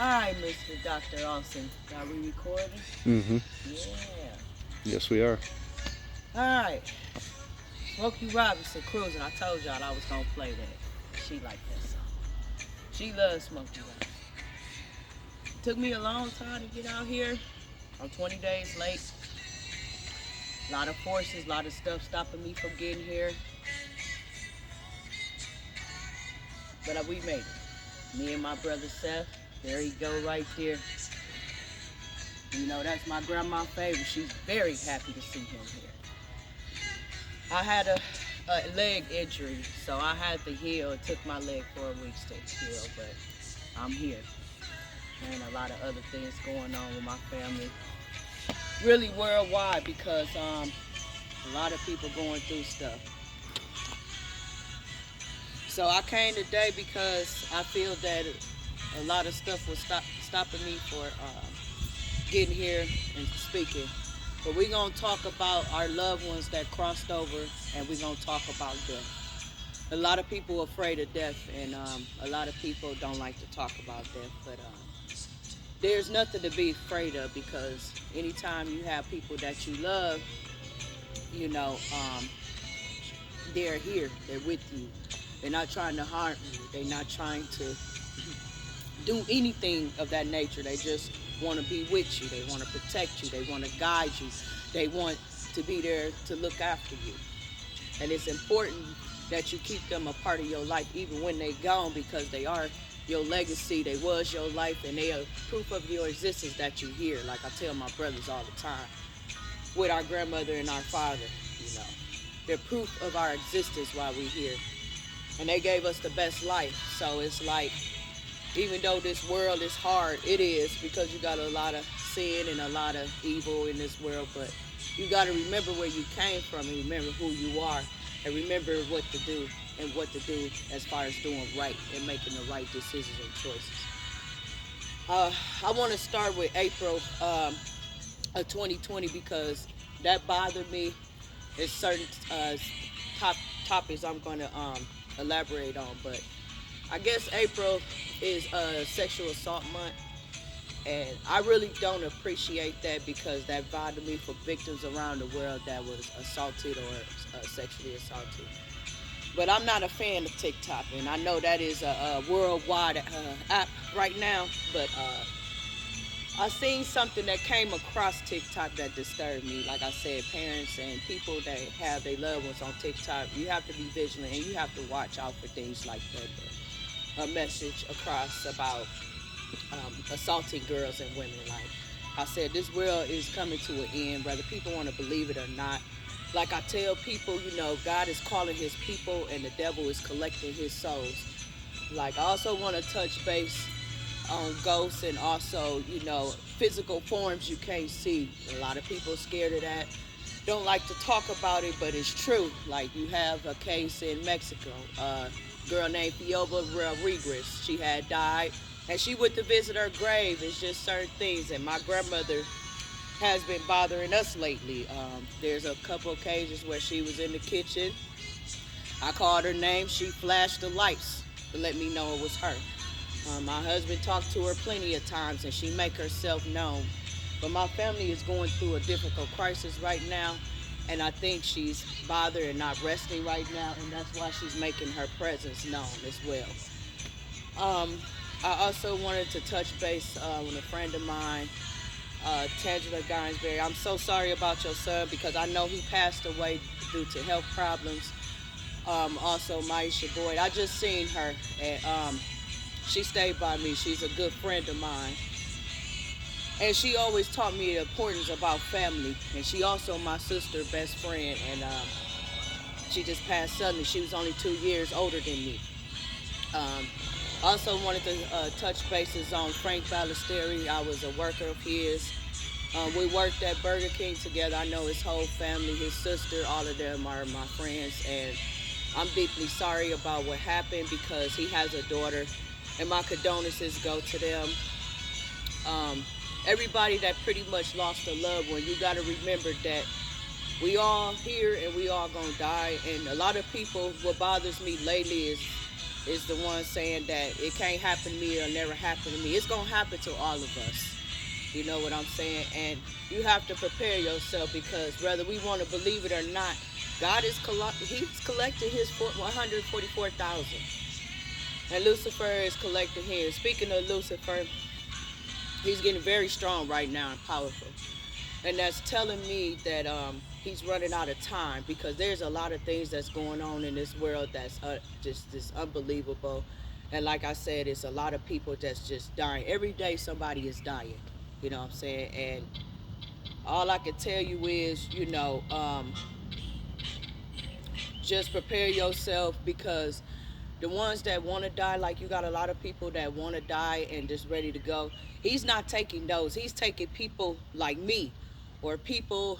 Alright, Mr. Dr. Austin. Are we recording? Mm-hmm. Yeah. Yes, we are. Alright. Smokey Robinson Cruising. I told y'all I was gonna play that. She liked that song. She loves Smokey Robinson. It took me a long time to get out here. I'm 20 days late. A lot of forces, a lot of stuff stopping me from getting here. But we made it. Me and my brother Seth. There he go right there. You know, that's my grandma's favorite. She's very happy to see him here. I had a leg injury, so I had to heal. It took my leg 4 weeks to heal, but I'm here. And a lot of other things going on with my family. Really worldwide because a lot of people going through stuff. So I came today because I feel that a lot of stuff was stopping me for getting here and speaking. But we're going to talk about our loved ones that crossed over, and we're going to talk about death. A lot of people are afraid of death, and a lot of people don't like to talk about death. But there's nothing to be afraid of because anytime you have people that you love, you know, they're here. They're with you. They're not trying to harm you. They're not trying to do anything of that nature. They just want to be with you. They want to protect you. They want to guide you. They want to be there to look after you. And it's important that you keep them a part of your life even when they're gone because they are your legacy. They was your life and they are proof of your existence that you hear. Like I tell my brothers all the time with our grandmother and our father, you know. They're proof of our existence while we're here. And they gave us the best life. So it's like, even though this world is hard, it is because you got a lot of sin and a lot of evil in this world, but you got to remember where you came from and remember who you are and remember what to do and what to do as far as doing right and making the right decisions and choices. I want to start with April of 2020 because that bothered me. There's certain topics I'm going to elaborate on, but I guess April is sexual assault month, and I really don't appreciate that because that bothered me for victims around the world that was assaulted or sexually assaulted. But I'm not a fan of TikTok, and I know that is a worldwide app right now, but I seen something that came across TikTok that disturbed me. Like I said, parents and people that have their loved ones on TikTok, you have to be vigilant and you have to watch out for things like that. A message across about assaulting girls and women. Like I said, this world is coming to an end, whether people want to believe it or not. Like I tell people, you know, God is calling his people and the devil is collecting his souls. Like I also want to touch base on ghosts and also, you know, physical forms you can't see. A lot of people are scared of that. Don't like to talk about it, but it's true. Like you have a case in Mexico. Girl named Fioba Rodriguez. She had died, and she went to visit her grave. It's just certain things, and my grandmother has been bothering us lately. There's a couple occasions where she was in the kitchen. I called her name. She flashed the lights to let me know it was her. My husband talked to her plenty of times, and she make herself known. But my family is going through a difficult crisis right now, and I think she's bothered and not resting right now, and that's why she's making her presence known as well. I also wanted to touch base with a friend of mine, Tangela Gainsbury. I'm so sorry about your son because I know he passed away due to health problems. Also, Maisha Boyd. I just seen her, and she stayed by me. She's a good friend of mine. And she always taught me the importance about family. And she also my sister, best friend. And she just passed suddenly. She was only 2 years older than me. Also wanted to touch bases on Frank Ballesteri. I was a worker of his. We worked at Burger King together. I know his whole family, his sister, all of them are my friends. And I'm deeply sorry about what happened because he has a daughter. And my condolences go to them. Everybody that pretty much lost a loved one, you got to remember that we all here and we all gonna die. And a lot of people, what bothers me lately is is the one saying that it can't happen to me, it'll never happen to me. It's gonna happen to all of us. You know what I'm saying? And you have to prepare yourself because whether we want to believe it or not, God is He's collecting His 144,000, and Lucifer is collecting his. Speaking of Lucifer, he's getting very strong right now and powerful, and that's telling me that he's running out of time because there's a lot of things that's going on in this world that's just unbelievable. And like I said, it's a lot of people that's just dying every day. Somebody is dying. You know what I'm saying? And all I can tell you is, just prepare yourself because the ones that want to die, like you got a lot of people that want to die and just ready to go. He's not taking those. He's taking people like me or people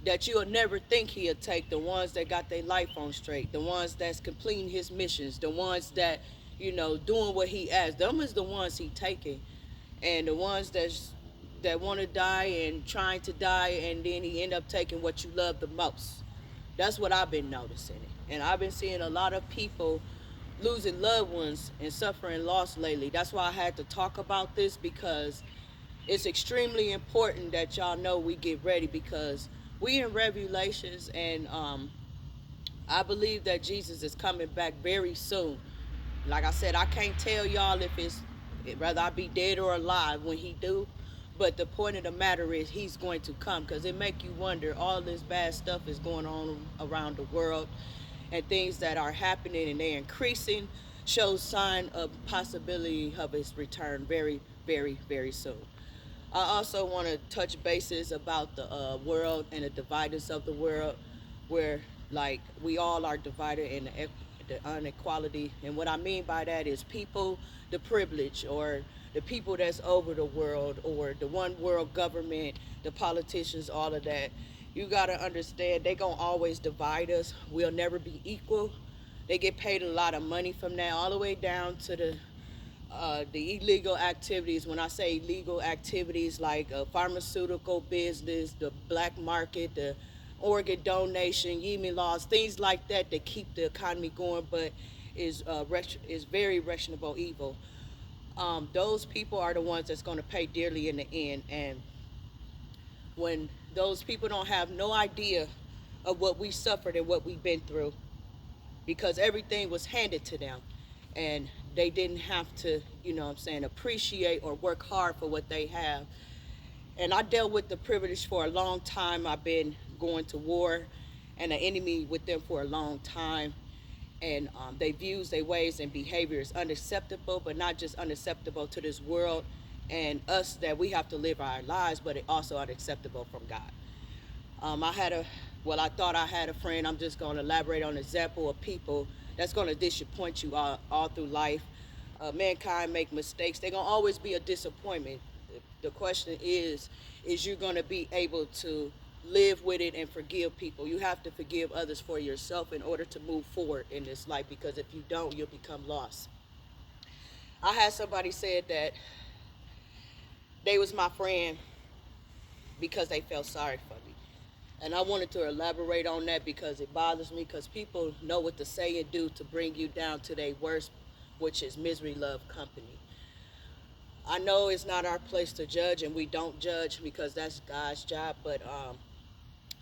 that you'll never think he'll take, the ones that got their life on straight, the ones that's completing his missions, the ones that, doing what he asks. Them is the ones he taking. And the ones that want to die and trying to die, and then he end up taking what you love the most. That's what I've been noticing. And I've been seeing a lot of people losing loved ones and suffering loss lately. That's why I had to talk about this because it's extremely important that y'all know we get ready because we in Revelations, and I believe that Jesus is coming back very soon. Like I said, I can't tell y'all if it's whether I be dead or alive when he do, but the point of the matter is he's going to come because it make you wonder. All this bad stuff is going on around the world, and things that are happening and they're increasing shows sign of possibility of his return very, very, very soon. I also want to touch bases about the world and the dividers of the world, where like we all are divided in the inequality. And what I mean by that is people, the privilege, or the people that's over the world, or the one world government, the politicians, all of that. You gotta understand they gonna always divide us. We'll never be equal. They get paid a lot of money from that, all the way down to the illegal activities. When I say illegal activities, like pharmaceutical business, the black market, the organ donation, Yemen laws, things like that that keep the economy going, but is very questionable evil. Those people are the ones that's going to pay dearly in the end. And when those people don't have no idea of what we suffered and what we've been through, because everything was handed to them and they didn't have to, appreciate or work hard for what they have. And I dealt with the privilege for a long time. I've been going to war and an enemy with them for a long time. And their views, their ways, and behavior is unacceptable, but not just unacceptable to this world and us that we have to live our lives, but it also unacceptable from God. I thought I had a friend. I'm just going to elaborate on an example of people that's going to disappoint you all through life. Mankind make mistakes. They're going to always be a disappointment. The question is you going to be able to live with it and forgive people? You have to forgive others for yourself in order to move forward in this life, because if you don't, you'll become lost. I had somebody said that they was my friend because they felt sorry for me. And I wanted to elaborate on that because it bothers me, because people know what to say and do to bring you down to their worst, which is misery, love, company. I know it's not our place to judge, and we don't judge because that's God's job, but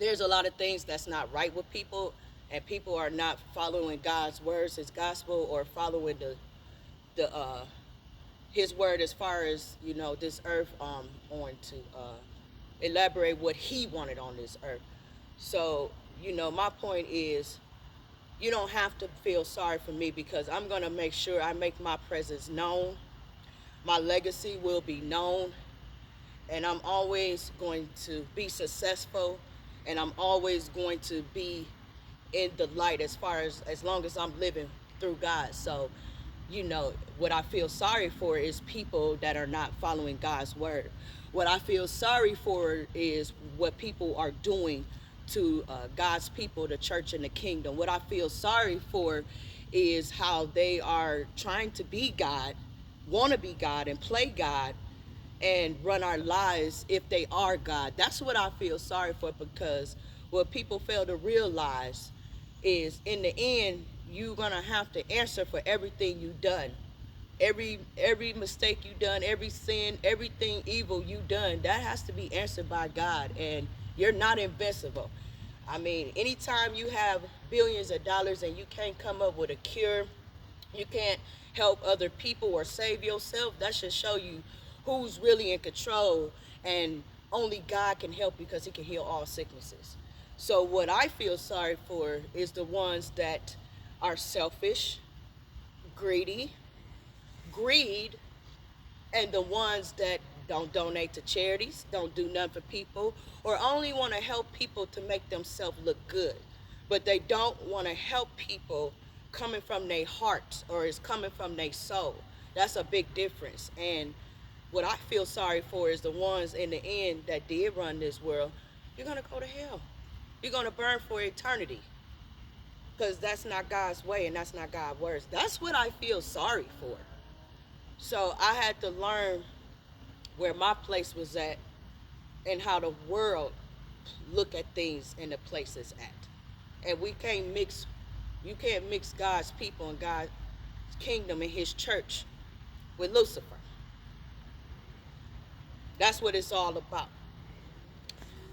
there's a lot of things that's not right with people, and people are not following God's words, his gospel, or following the his word as far as, this earth on to elaborate what he wanted on this earth. So, my point is, you don't have to feel sorry for me, because I'm going to make sure I make my presence known. My legacy will be known, and I'm always going to be successful, and I'm always going to be in the light as long as I'm living through God. So, what I feel sorry for is people that are not following God's word. What I feel sorry for is what people are doing to God's people, the church and the kingdom. What I feel sorry for is how they are trying to be God, want to be God, and play God, and run our lives if they are God. That's what I feel sorry for, because what people fail to realize is, in the end, you're gonna have to answer for everything you done. Every mistake you done, every sin, everything evil you done, that has to be answered by God. And you're not invincible. I mean, anytime you have billions of dollars and you can't come up with a cure, you can't help other people or save yourself, that should show you who's really in control. And only God can help because he can heal all sicknesses. So what I feel sorry for is the ones that are selfish, greedy, greed, and the ones that don't donate to charities, don't do nothing for people, or only want to help people to make themselves look good. But they don't want to help people coming from their heart or is coming from their soul. That's a big difference. And what I feel sorry for is the ones in the end that did run this world. You're going to go to hell. You're going to burn for eternity because that's not God's way and that's not God's words. That's what I feel sorry for. So I had to learn where my place was at and how the world look at things and the place it's at. And we can't mix, you can't mix God's people and God's kingdom and his church with Lucifer. That's what it's all about.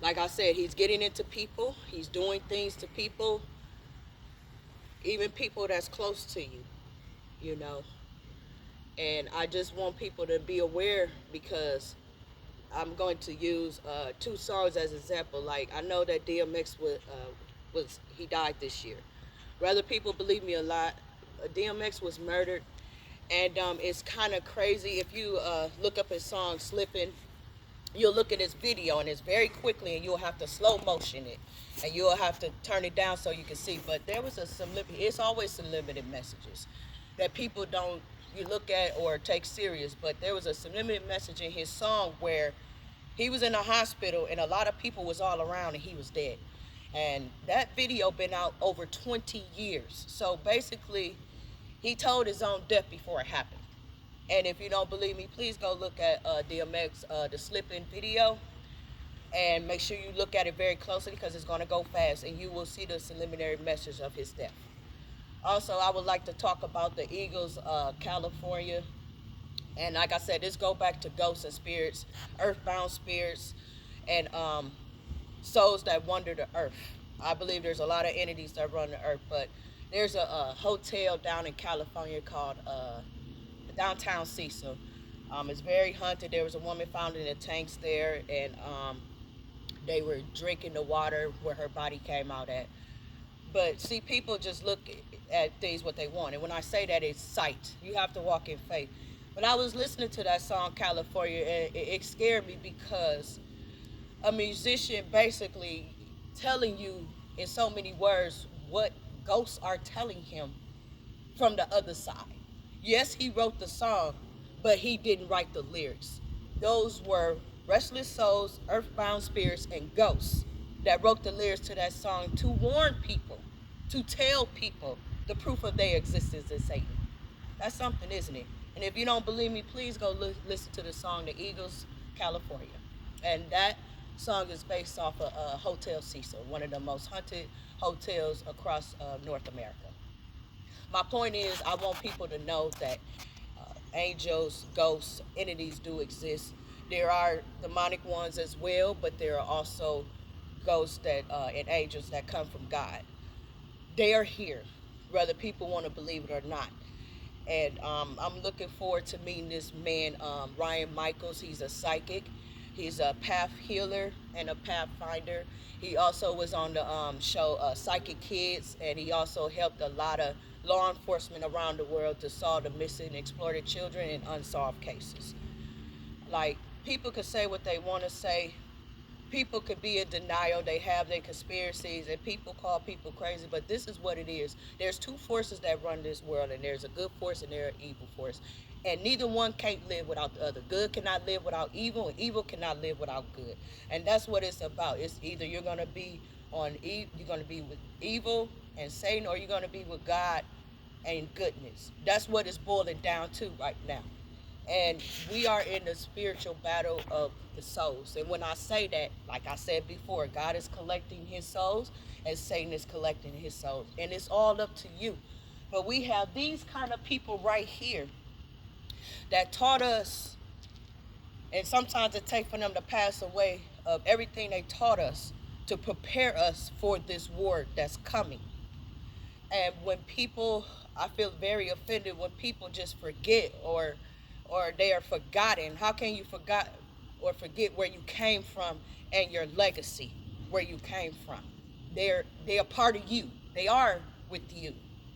Like I said, he's getting into people. He's doing things to people, even people that's close to you, you know. And I just want people to be aware because I'm going to use two songs as an example. Like I know that DMX was he died this year. Whether people believe me or not, DMX was murdered, and it's kind of crazy. If you look up his song "Slippin'," you'll look at his video, and it's very quickly, and you'll have to slow motion it, and you'll have to turn it down so you can see. But there was it's always subliminal messages that people don't you look at or take serious. But there was a subliminal message in his song where he was in a hospital and a lot of people was all around and he was dead. And that video been out over 20 years. So basically, he told his own death before it happened. And if you don't believe me, please go look at DMX, the Slippin' video, and make sure you look at it very closely because it's going to go fast and you will see the subliminary message of his death. Also, I would like to talk about the Eagles, California. And like I said, this go back to ghosts and spirits, earthbound spirits, and souls that wander the earth. I believe there's a lot of entities that run the earth, but there's a hotel down in California called Downtown Cecil. It's very haunted. There was a woman found in the tanks there, and they were drinking the water where her body came out at. But see, people just look at things what they want. And when I say that, it's sight. You have to walk in faith. When I was listening to that song, California, it scared me because a musician basically telling you in so many words what ghosts are telling him from the other side. Yes, he wrote the song, but he didn't write the lyrics. Those were restless souls, earthbound spirits, and ghosts that wrote the lyrics to that song to warn people, to tell people the proof of their existence in Satan. That's something, isn't it? And if you don't believe me, please go listen to the song, The Eagles, California. And that song is based off of Hotel Cecil, one of the most haunted hotels across North America. My point is, I want people to know that angels, ghosts, entities do exist. There are demonic ones as well, but there are also ghosts that and angels that come from God. They are here, whether people want to believe it or not. And I'm looking forward to meeting this man, Ryan Michaels. He's a psychic. He's a path healer and a pathfinder. He also was on the show Psychic Kids, and he also helped a lot of law enforcement around the world to solve the missing and exploited children in unsolved cases. Like, people could say what they want to say. People could be in denial. They have their conspiracies, and people call people crazy, but this is what it is. There's two forces that run this world, and there's a good force and there's an evil force. And neither one can't live without the other. Good cannot live without evil, and evil cannot live without good. And that's what it's about. It's either you're going to be you're going to be with evil and Satan, or you're going to be with God and goodness. That's what it's boiling down to right now. And we are in the spiritual battle of the souls. And when I say that, like I said before, God is collecting his souls and Satan is collecting his souls. And it's all up to you. But we have these kind of people right here that taught us, and sometimes it takes for them to pass away, of everything they taught us to prepare us for this war that's coming. And when people, I feel very offended when people just forget, or they are forgotten. How can you forget or forget where you came from and your legacy, where you came from? They're part of you. They are with you.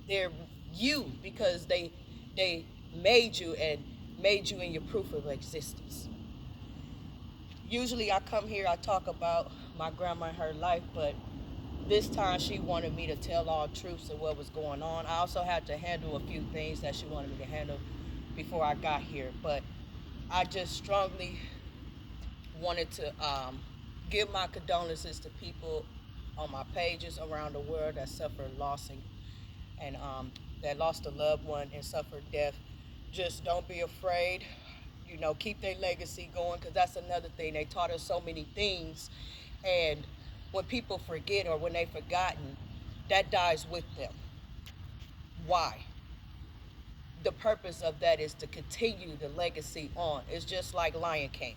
They're you because they made you and made you in your proof of existence. Usually I come here, I talk about my grandma and her life, but this time she wanted me to tell all truths of what was going on. I also had to handle a few things that she wanted me to handle before I got here, but I just strongly wanted to give my condolences to people on my pages around the world that suffered loss and that lost a loved one and suffered death. Just don't be afraid. You know, keep their legacy going, because that's another thing. They taught us so many things, and when people forget or when they've forgotten, that dies with them. Why? The purpose of that is to continue the legacy on. It's just like Lion King.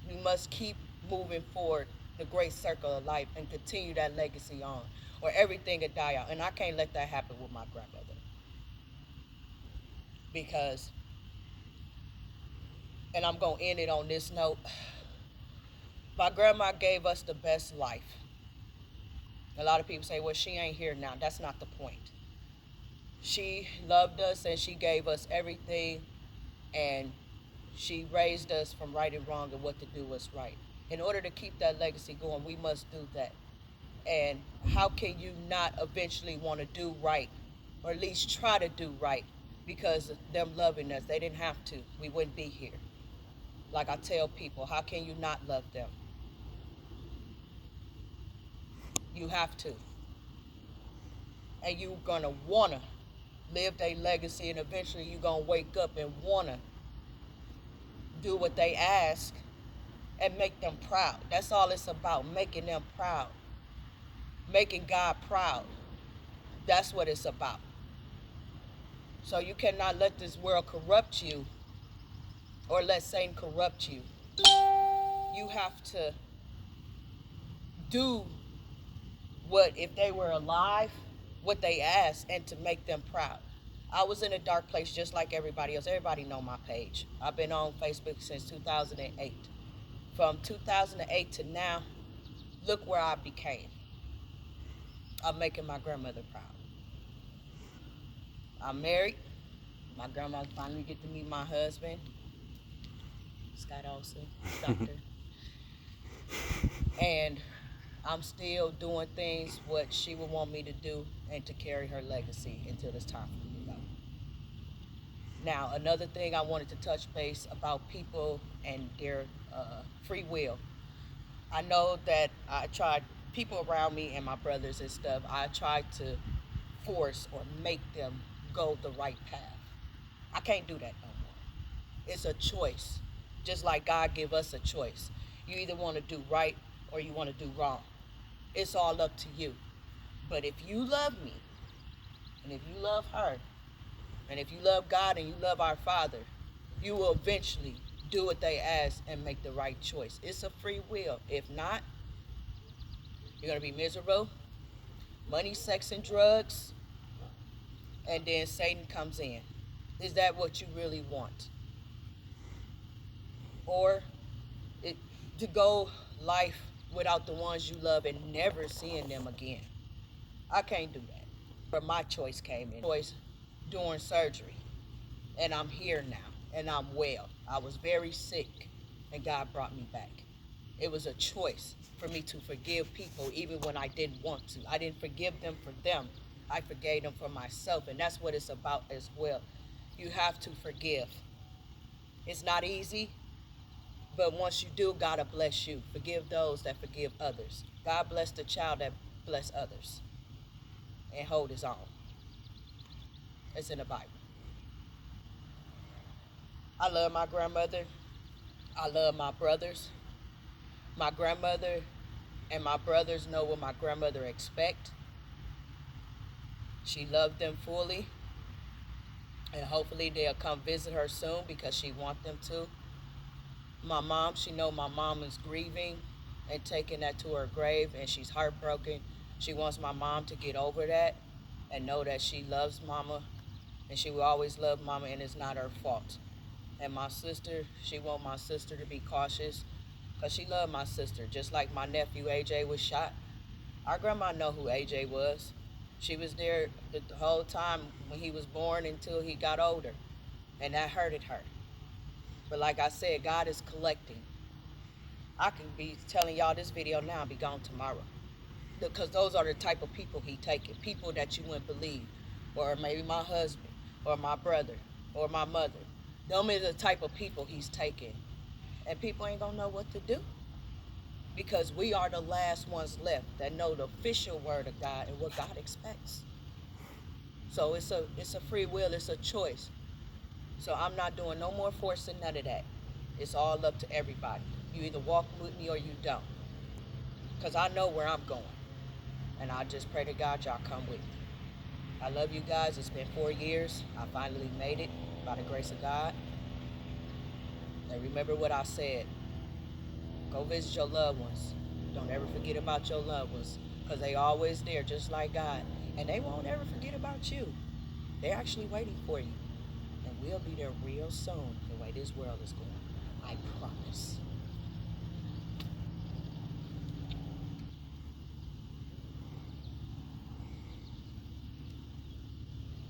We must keep moving forward the great circle of life and continue that legacy on, or everything will die out. And I can't let that happen with my grandmother, because, and I'm going to end it on this note, my grandma gave us the best life. A lot of people say, well, she ain't here now. That's not the point. She loved us and she gave us everything, and she raised us from right and wrong and what to do was right. In order to keep that legacy going, we must do that. And how can you not eventually want to do right, or at least try to do right, because of them loving us? They didn't have to. We wouldn't be here. Like I tell people, how can you not love them? You have to. And you're going to want to live their legacy, and eventually you're going to wake up and want to do what they ask and make them proud. That's all it's about, making them proud. Making God proud. That's what it's about. So you cannot let this world corrupt you, or let Satan corrupt you. You have to do what, if they were alive, what they asked, and to make them proud. I was in a dark place just like everybody else. Everybody know my page. I've been on Facebook since 2008. From 2008 to now, look where I became. I'm making my grandmother proud. I'm married. My grandma finally get to meet my husband, Scott Olsen, doctor. And I'm still doing things what she would want me to do, and to carry her legacy until it's time for me to go. Now, another thing I wanted to touch base about people and their free will. I know that I tried, people around me and my brothers and stuff, I tried to force or make them go the right path. I can't do that no more. It's a choice. Just like God give us a choice. You either want to do right or you want to do wrong. It's all up to you. But if you love me, and if you love her, and if you love God and you love our Father, you will eventually do what they ask and make the right choice. It's a free will. If not, you're going to be miserable. Money, sex, and drugs. And then Satan comes in. Is that what you really want? Or to go life without the ones you love and never seeing them again? I can't do that. But my choice came in. Choice during surgery. And I'm here now. And I'm well. I was very sick. And God brought me back. It was a choice for me to forgive people even when I didn't want to. I didn't forgive them for them. I forgave them for myself. And that's what it's about as well. You have to forgive. It's not easy. But once you do, God will bless you. Forgive those that forgive others. God bless the child that bless others. And hold his own. It's in the Bible. I love my grandmother. I love my brothers. My grandmother and my brothers know what my grandmother expects. She loved them fully. and hopefully they'll come visit her soon because she wants them to. My mom, she know my mom is grieving and taking that to her grave, and she's heartbroken. She wants my mom to get over that and know that she loves mama, and she will always love mama, and it's not her fault. And my sister, she want my sister to be cautious because she loved my sister, just like my nephew AJ was shot. Our grandma know who AJ was. She was there the whole time when he was born until he got older, and that hurted her. But like I said, God is collecting. I can be telling y'all this video now and be gone tomorrow. Because those are the type of people he taking. People that you wouldn't believe. Or maybe my husband. Or my brother. Or my mother. Them are the type of people he's taking. And people ain't gonna know what to do. Because we are the last ones left that know the official word of God and what God expects. So it's a free will, it's a choice. So I'm not doing no more forcing, none of that. It's all up to everybody. You either walk with me or you don't. Because I know where I'm going. And I just pray to God y'all come with me. I love you guys. It's been 4 years. I finally made it by the grace of God. And remember what I said. Go visit your loved ones. Don't ever forget about your loved ones. Because they always there just like God. And they won't ever forget about you. They're actually waiting for you. And we'll be there real soon the way this world is going. I promise.